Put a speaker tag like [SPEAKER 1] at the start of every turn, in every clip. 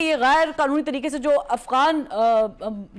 [SPEAKER 1] یہ غیر قانونی طریقے سے جو افغان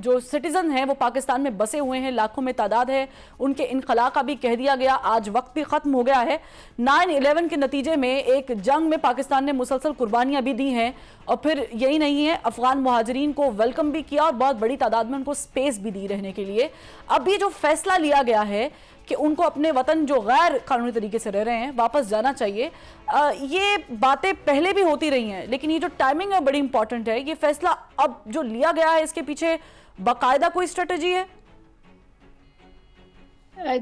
[SPEAKER 1] جو سٹیزن ہیں وہ پاکستان میں بسے ہوئے ہیں، لاکھوں میں تعداد ہے، ان کے انخلاء کا بھی کہہ دیا گیا، آج وقت بھی ختم ہو گیا ہے۔ 9/11 کے نتیجے میں ایک جنگ میں پاکستان نے مسلسل قربانیاں بھی دی ہیں، اور پھر یہی نہیں ہے، افغان مہاجرین کو ویلکم بھی کیا اور بہت بڑی تعداد میں ان کو سپیس بھی دی رہنے کے لیے۔ اب یہ جو فیصلہ لیا گیا ہے کہ ان کو اپنے وطن جو غیر قانونی طریقے سے رہ رہے ہیں واپس جانا چاہیے، یہ باتیں پہلے بھی ہوتی رہی ہیں، لیکن یہ جو ٹائمنگ ہے بڑی امپورٹنٹ ہے۔ یہ فیصلہ اب جو لیا گیا ہے، اس کے پیچھے باقاعدہ کوئی اسٹریٹجی ہے؟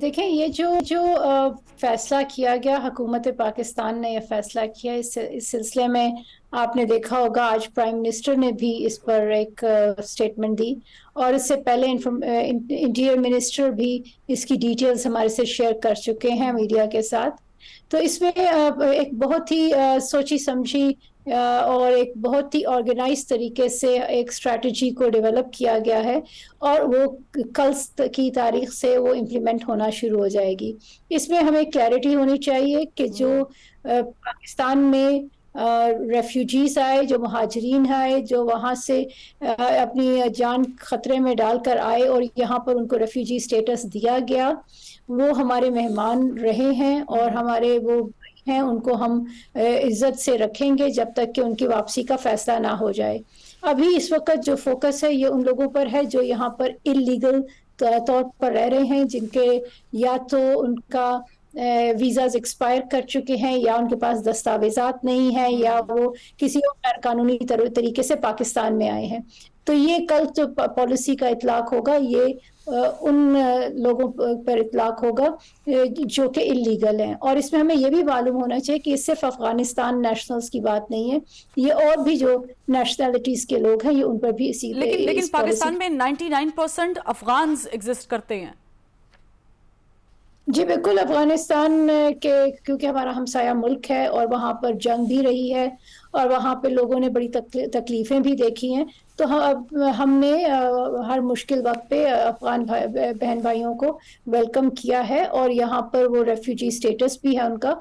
[SPEAKER 2] دیکھیں، یہ جو فیصلہ کیا گیا، حکومت پاکستان نے یہ فیصلہ کیا، اس سلسلے میں آپ نے دیکھا ہوگا آج پرائم منسٹر نے بھی اس پر ایک سٹیٹمنٹ دی، اور اس سے پہلے انٹیریئر منسٹر بھی اس کی ڈیٹیلز ہمارے سے شیئر کر چکے ہیں میڈیا کے ساتھ۔ تو اس میں ایک بہت ہی سوچی سمجھی اور ایک بہت ہی آرگنائز طریقے سے ایک اسٹریٹجی کو ڈیولپ کیا گیا ہے، اور وہ کل کی تاریخ سے وہ امپلیمنٹ ہونا شروع ہو جائے گی۔ اس میں ہمیں کلیئرٹی ہونی چاہیے کہ جو پاکستان میں ریفیوجیز آئے، جو مہاجرین آئے، جو وہاں سے اپنی جان خطرے میں ڈال کر آئے اور یہاں پر ان کو ریفیوجی سٹیٹس دیا گیا، وہ ہمارے مہمان رہے ہیں اور ہمارے وہ ہیں، ان کو ہم عزت سے رکھیں گے جب تک کہ ان کی واپسی کا فیصلہ نہ ہو جائے۔ ابھی اس وقت جو فوکس ہے یہ ان لوگوں پر ہے جو یہاں پر اللیگل طور پر رہ رہے ہیں، جن کے یا تو ان کا ویزاز ایکسپائر کر چکے ہیں، یا ان کے پاس دستاویزات نہیں ہیں، یا وہ کسی اور غیر قانونی طریقے سے پاکستان میں آئے ہیں۔ تو یہ کل جو پالیسی کا اطلاق ہوگا، یہ ان لوگوں پر اطلاق ہوگا جو کہ اللیگل ہیں، اور اس میں ہمیں یہ بھی معلوم ہونا چاہیے کہ یہ صرف افغانستان نیشنلز کی بات نہیں ہے، یہ اور بھی جو نیشنلٹیز کے لوگ ہیں یہ ان پر بھی
[SPEAKER 1] لیکن پاکستان میں 99% افغانز ایگزسٹ کرتے ہیں۔
[SPEAKER 2] جی بالکل، افغانستان کے کیونکہ ہمارا ہمسایہ ملک ہے اور وہاں پر جنگ بھی رہی ہے اور وہاں پہ لوگوں نے بڑی تکلیفیں بھی دیکھی ہیں، تو ہم نے ہر مشکل وقت پہ افغان بہن بھائیوں کو ویلکم کیا ہے، اور یہاں پر وہ ریفیوجی سٹیٹس بھی ہے ان کا،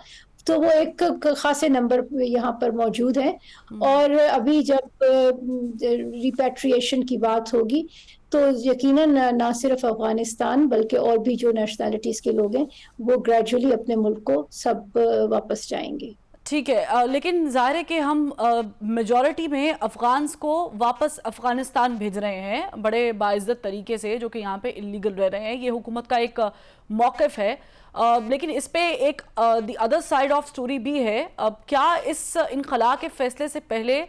[SPEAKER 2] تو وہ ایک خاصے نمبر یہاں پر موجود ہیں۔ اور ابھی جب ریپیٹریشن کی بات ہوگی تو یقیناً نہ صرف افغانستان بلکہ اور بھی جو نیشنلٹیز کے لوگ ہیں وہ گریجولی اپنے ملک کو سب واپس جائیں گے۔
[SPEAKER 1] ٹھیک ہے، لیکن ظاہر ہے کہ ہم میجورٹی میں افغانز کو واپس افغانستان بھیج رہے ہیں بڑے باعزت طریقے سے، جو کہ یہاں پہ اللیگل رہ رہے ہیں، یہ حکومت کا ایک موقف ہے، لیکن اس پہ ایک the other side of story بھی ہے۔ کیا اس انخلاء کے فیصلے سے پہلے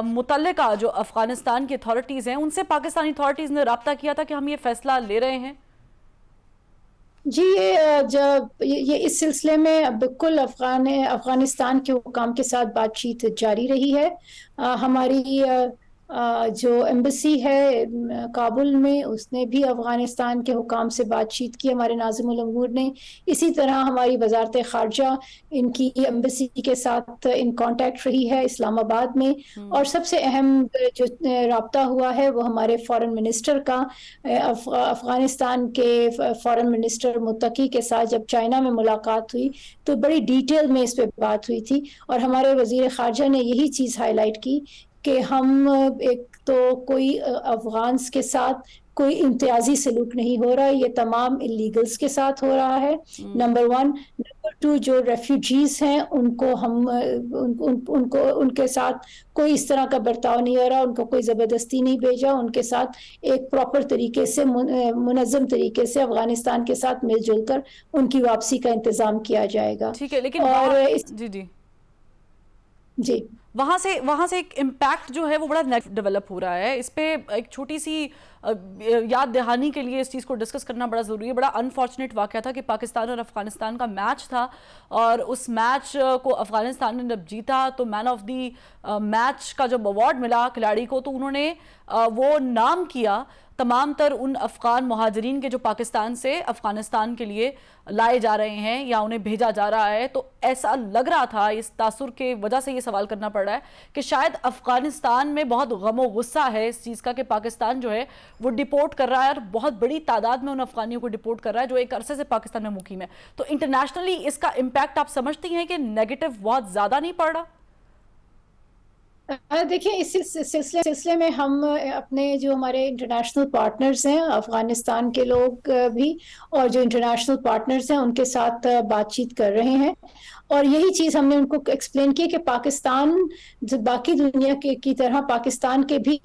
[SPEAKER 1] متعلقہ جو افغانستان کی اتھارٹیز ہیں ان سے پاکستانی اتھارٹیز نے رابطہ کیا تھا کہ ہم یہ فیصلہ لے رہے ہیں؟
[SPEAKER 2] جی، یہ اس سلسلے میں بالکل افغانستان کے حکام کے ساتھ بات چیت جاری رہی ہے۔ ہماری جو ایمبیسی ہے کابل میں، اس نے بھی افغانستان کے حکام سے بات چیت کی، ہمارے ناظم الامور نے۔ اسی طرح ہماری وزارت خارجہ ان کی ایمبیسی کے ساتھ ان کانٹیکٹ رہی ہے اسلام آباد میں، اور سب سے اہم جو رابطہ ہوا ہے وہ ہمارے فارن منسٹر کا افغانستان کے فارن منسٹر متقی کے ساتھ جب چائنا میں ملاقات ہوئی تو بڑی ڈیٹیل میں اس پہ بات ہوئی تھی، اور ہمارے وزیر خارجہ نے یہی چیز ہائی لائٹ کی کہ ہم ایک تو کوئی افغانز کے ساتھ کوئی امتیازی سلوک نہیں ہو رہا، یہ تمام اللیگلز کے ساتھ ہو رہا ہے، نمبر 1۔ نمبر 2، جو ریفیوجیز ہیں ان کو ہم ان کے ساتھ کوئی اس طرح کا برتاؤ نہیں ہو رہا، ان کو کوئی زبردستی نہیں بھیجا، ان کے ساتھ ایک پراپر طریقے سے منظم طریقے سے افغانستان کے ساتھ مل جل کر ان کی واپسی کا انتظام کیا جائے گا۔
[SPEAKER 1] ٹھیک ہے، لیکن
[SPEAKER 2] جی
[SPEAKER 1] وہاں سے ایک امپیکٹ جو ہے وہ بڑا نیگیٹو ڈیولپ ہو رہا ہے۔ اس پہ ایک چھوٹی سی یاد دہانی کے لیے اس چیز کو ڈسکس کرنا بڑا ضروری ہے۔ بڑا انفارچونیٹ واقعہ تھا کہ پاکستان اور افغانستان کا میچ تھا، اور اس میچ کو افغانستان نے جب جیتا تو مین آف دی میچ کا جب ایوارڈ ملا کھلاڑی کو، تو انہوں نے وہ نام کیا تمام تر ان افغان مہاجرین کے جو پاکستان سے افغانستان کے لیے لائے جا رہے ہیں یا انہیں بھیجا جا رہا ہے۔ تو ایسا لگ رہا تھا، اس تاثر کے وجہ سے یہ سوال کرنا پڑ رہا ہے کہ شاید افغانستان میں بہت غم و غصہ ہے اس چیز کا کہ پاکستان جو ہے وہ ڈیپورٹ کر رہا ہے، اور بہت بڑی تعداد میں ان افغانیوں کو ڈیپورٹ کر رہا ہے جو ایک عرصے سے پاکستان میں مقیم ہے۔ تو انٹرنیشنلی اس کا امپیکٹ آپ سمجھتی ہیں کہ نیگیٹو بہت زیادہ نہیں پڑ رہا؟
[SPEAKER 2] देखिए इस सिलसिले में हम अपने जो हमारे इंटरनेशनल पार्टनर्स हैं, अफगानिस्तान के लोग भी, और जो इंटरनेशनल पार्टनर्स हैं उनके साथ बातचीत कर रहे हैं। और यही चीज़ हमने उनको एक्सप्लेन की कि पाकिस्तान जो बाकी दुनिया की तरह पाकिस्तान के भी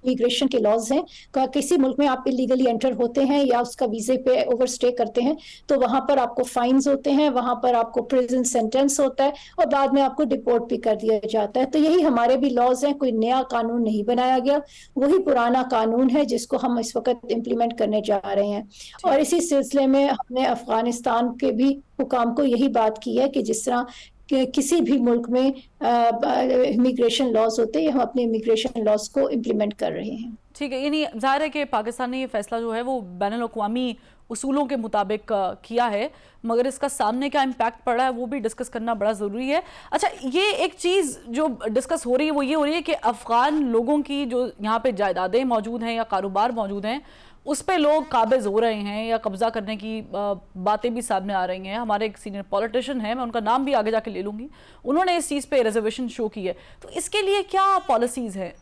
[SPEAKER 2] इमिग्रेशन के लॉज हैं। किसी मुल्क में आप इलीगली एंटर होते हैं या उसका वीजे पे ओवरस्टे करते हैं तो वहां पर आपको फाइन्स होते हैं, वहां पर आपको प्रिजन सेंटेंस होता है और बाद में आपको डिपोर्ट भी कर दिया जाता है। तो यही हमारे भी लॉज हैं, कोई नया कानून नहीं बनाया गया, वही पुराना कानून है जिसको हम इस वक्त इम्प्लीमेंट करने जा रहे हैं। और इसी सिलसिले में हमने अफगानिस्तान के भी हुकाम को यही बात की है कि जिस तरह कि किसी भी मुल्क में इमिग्रेशन लॉज होते हैं, हम अपने इमिग्रेशन लॉज को इम्प्लीमेंट कर रहे हैं।
[SPEAKER 1] ठीक है, यानी ज़ाहिर है कि पाकिस्तान ने ये फैसला जो है वो बैनुल-अक़वामी उसूलों के मुताबिक किया है, मगर इसका सामने क्या इम्पैक्ट पड़ा है वो भी डिस्कस करना बड़ा ज़रूरी है। अच्छा, ये एक चीज़ जो डिस्कस हो रही है वो ये हो रही है कि अफ़गान लोगों की जो यहाँ पे जायदादें मौजूद हैं या कारोबार मौजूद हैं उस पे लोग काबिज़ हो रहे हैं या कब्ज़ा करने की बातें भी सामने आ रही हैं। हमारे एक सीनियर पॉलिटिशियन हैं, मैं उनका नाम भी आगे जाके ले लूँगी, उन्होंने इस चीज़ पे रिजर्वेशन शो की है। तो इसके लिए क्या पॉलिसीज़ हैं?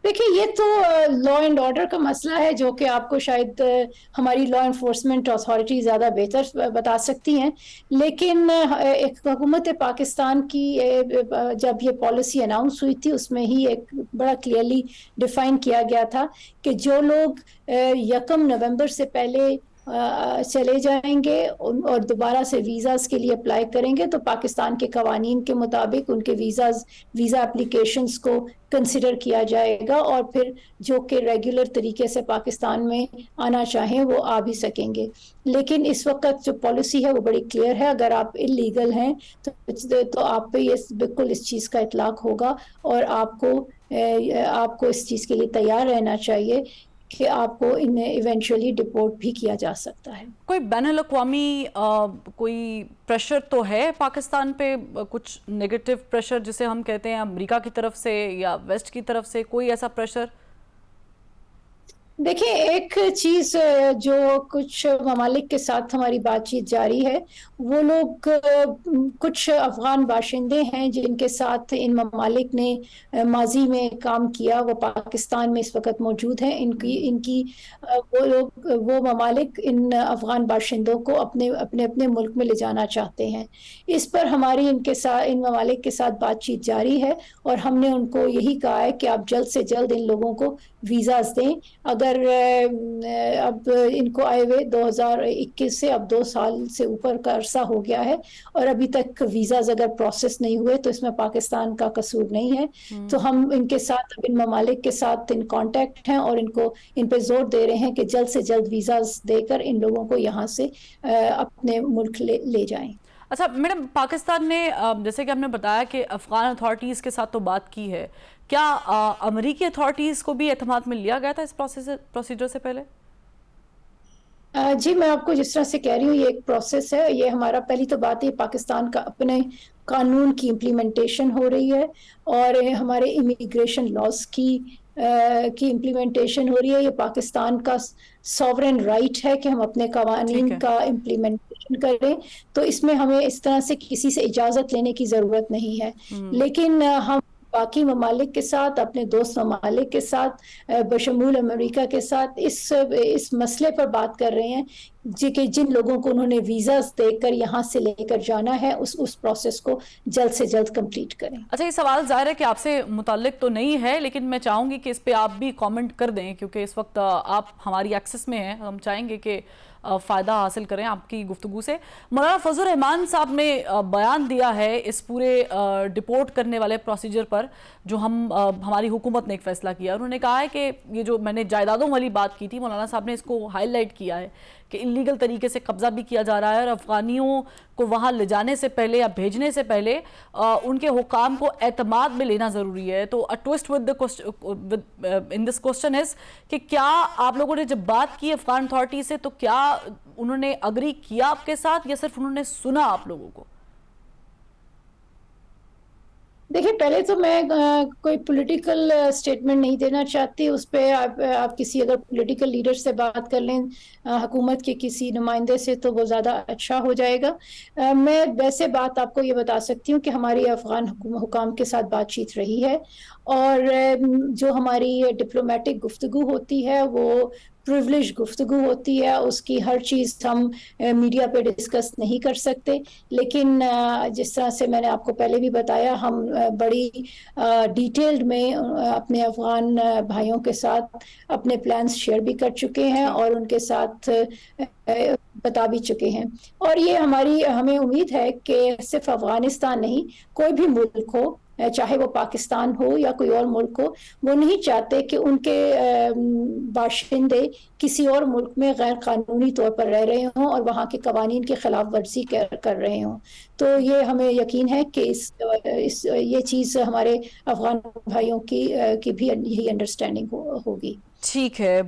[SPEAKER 2] देखिए ये तो लॉ एंड ऑर्डर का मसला है जो कि आपको शायद हमारी लॉ एनफोर्समेंट अथॉरिटी ज़्यादा बेहतर बता सकती हैं। लेकिन एक हुकूमत पाकिस्तान की जब ये पॉलिसी अनाउंस हुई थी उसमें ही एक बड़ा क्लियरली डिफाइन किया गया था कि जो लोग 1 नवंबर से पहले चले जाएंगे और दोबारा से वीज़ाज़ के लिए अप्लाई करेंगे तो पाकिस्तान के कवानीन के मुताबिक उनके वीज़ा एप्लीकेशंस को कंसिडर किया जाएगा और फिर जो कि रेगुलर तरीके से पाकिस्तान में आना चाहें वो आ भी सकेंगे। लेकिन इस वक्त जो पॉलिसी है वो बड़ी क्लियर है, अगर आप इलीगल हैं तो आप पे ये बिल्कुल इस चीज़ का इतलाक होगा और आपको इस चीज़ के लिए तैयार रहना चाहिए कि आपको इन्हें इवेंचुअली डिपोर्ट भी किया जा सकता है।
[SPEAKER 1] कोई बैनुल-अक़वामी कोई प्रेशर तो है पाकिस्तान पे, कुछ नेगेटिव प्रेशर जिसे हम कहते हैं अमेरिका की तरफ से या वेस्ट की तरफ से, कोई ऐसा प्रेशर?
[SPEAKER 2] देखिए एक चीज़ जो कुछ ममालिक के साथ हमारी बातचीत जारी है, वो लोग कुछ अफ़गान बाशिंदे हैं जिनके साथ इन ममालिक ने माजी में काम किया, वो पाकिस्तान में इस वक्त मौजूद हैं। इनकी वो ममालिक इन अफ़गान बाशिंदों को अपने मुल्क में ले जाना चाहते हैं। इस पर हमारी इन ममालिक के साथ बातचीत जारी है और हमने उनको यही कहा है कि आप जल्द से जल्द इन लोगों को वीज़ाज़ दें। अगर अब इनको आए हुए 2021 से अब 2 साल से ऊपर का अरसा हो गया है और अभी तक वीज़ाज़ अगर प्रोसेस नहीं हुए तो इसमें पाकिस्तान का कसूर नहीं है। तो हम इनके साथ इन ममालिक के साथ इन कांटेक्ट हैं और इन पे जोर दे रहे हैं कि जल्द से जल्द वीज़ाज़ देकर इन लोगों को यहाँ से अपने मुल्क ले जाएं।
[SPEAKER 1] अच्छा मैडम, पाकिस्तान ने जैसे कि हमने बताया कि अफ़गान अथॉरिटीज़ के साथ तो बात की है, क्या अमेरिकी अथॉरिटीज़ को भी एतमाद में लिया गया था इस प्रोसीजर से पहले?
[SPEAKER 2] जी मैं आपको जिस तरह से कह रही हूँ ये एक प्रोसेस है। ये हमारा पहली तो बात है पाकिस्तान का अपने कानून की इम्प्लीमेंटेशन हो रही है और हमारे इमिग्रेशन लॉज की इम्प्लीमेंटेशन हो रही है। ये पाकिस्तान का सॉवरेन राइट है कि हम अपने कवानीन का इम्प्लीमेंटेशन करें, तो इसमें हमें इस तरह से किसी से इजाज़त लेने की ज़रूरत नहीं है। लेकिन हम बाकी ममालिक के साथ, अपने दोस्त ममालिक के साथ, बशमूल अमेरिका के साथ इस मसले पर बात कर रहे हैं कि जिन लोगों को उन्होंने वीज़ास देकर यहाँ से लेकर जाना है उस प्रोसेस को जल्द से जल्द कंप्लीट करें।
[SPEAKER 1] अच्छा, ये सवाल ज़ाहिर है कि आपसे मुताल्लिक तो नहीं है, लेकिन मैं चाहूँगी कि इस पे आप भी कमेंट कर दें क्योंकि इस वक्त आप हमारी एक्सेस में हैं। हम चाहेंगे कि फ़ायदा हासिल करें आपकी गुफ्तगू से। मौलाना फजल रहमान साहब ने बयान दिया है इस पूरे डिपोर्ट करने वाले प्रोसीजर पर जो हमारी हुकूमत ने एक फ़ैसला किया। उन्होंने कहा है कि ये जो मैंने जायदादों वाली बात की थी, मौलाना साहब ने इसको हाईलाइट किया है कि इलीगल तरीके से कब्ज़ा भी किया जा रहा है और अफ़गानियों को वहाँ ले जाने से पहले या भेजने से पहले उनके हुकाम को एतमाद में लेना ज़रूरी है। तो a twist in this question is कि क्या आप लोगों ने जब बात की अफ़गान अथॉरिटी से तो क्या उन्होंने अग्री किया आपके साथ या सिर्फ उन्होंने सुना आप लोगों को?
[SPEAKER 2] देखिए, पहले तो मैं कोई पॉलिटिकल स्टेटमेंट नहीं देना चाहती। उस पे आप किसी अगर पॉलिटिकल लीडर से बात कर लें, हुकूमत के किसी नुमाइंदे से, तो वो ज़्यादा अच्छा हो जाएगा। मैं वैसे बात आपको ये बता सकती हूँ कि हमारी अफ़गान हुकाम के साथ बातचीत रही है, और जो हमारी डिप्लोमेटिक गुफ्तगू होती है वो प्रिविलेज गुफ्तगू होती है। उसकी हर चीज़ हम मीडिया पे डिस्कस नहीं कर सकते, लेकिन जिस तरह से मैंने आपको पहले भी बताया, हम बड़ी डिटेल्ड में अपने अफ़गान भाइयों के साथ अपने प्लान्स शेयर भी कर चुके हैं और उनके साथ बता भी चुके हैं। और ये हमें उम्मीद है कि सिर्फ अफ़गानिस्तान नहीं, कोई भी मुल्क हो, चाहे वो पाकिस्तान हो या कोई और मुल्क हो, वो नहीं चाहते कि उनके बाशिंदे किसी और मुल्क में गैर कानूनी तौर पर रह रहे हों और वहाँ के कवानीन की खिलाफ वर्जी कर रहे हों। तो ये हमें यकीन है कि ये चीज़ हमारे अफ़गान भाइयों की भी यही अंडरस्टैंडिंग होगी।
[SPEAKER 1] ठीक है।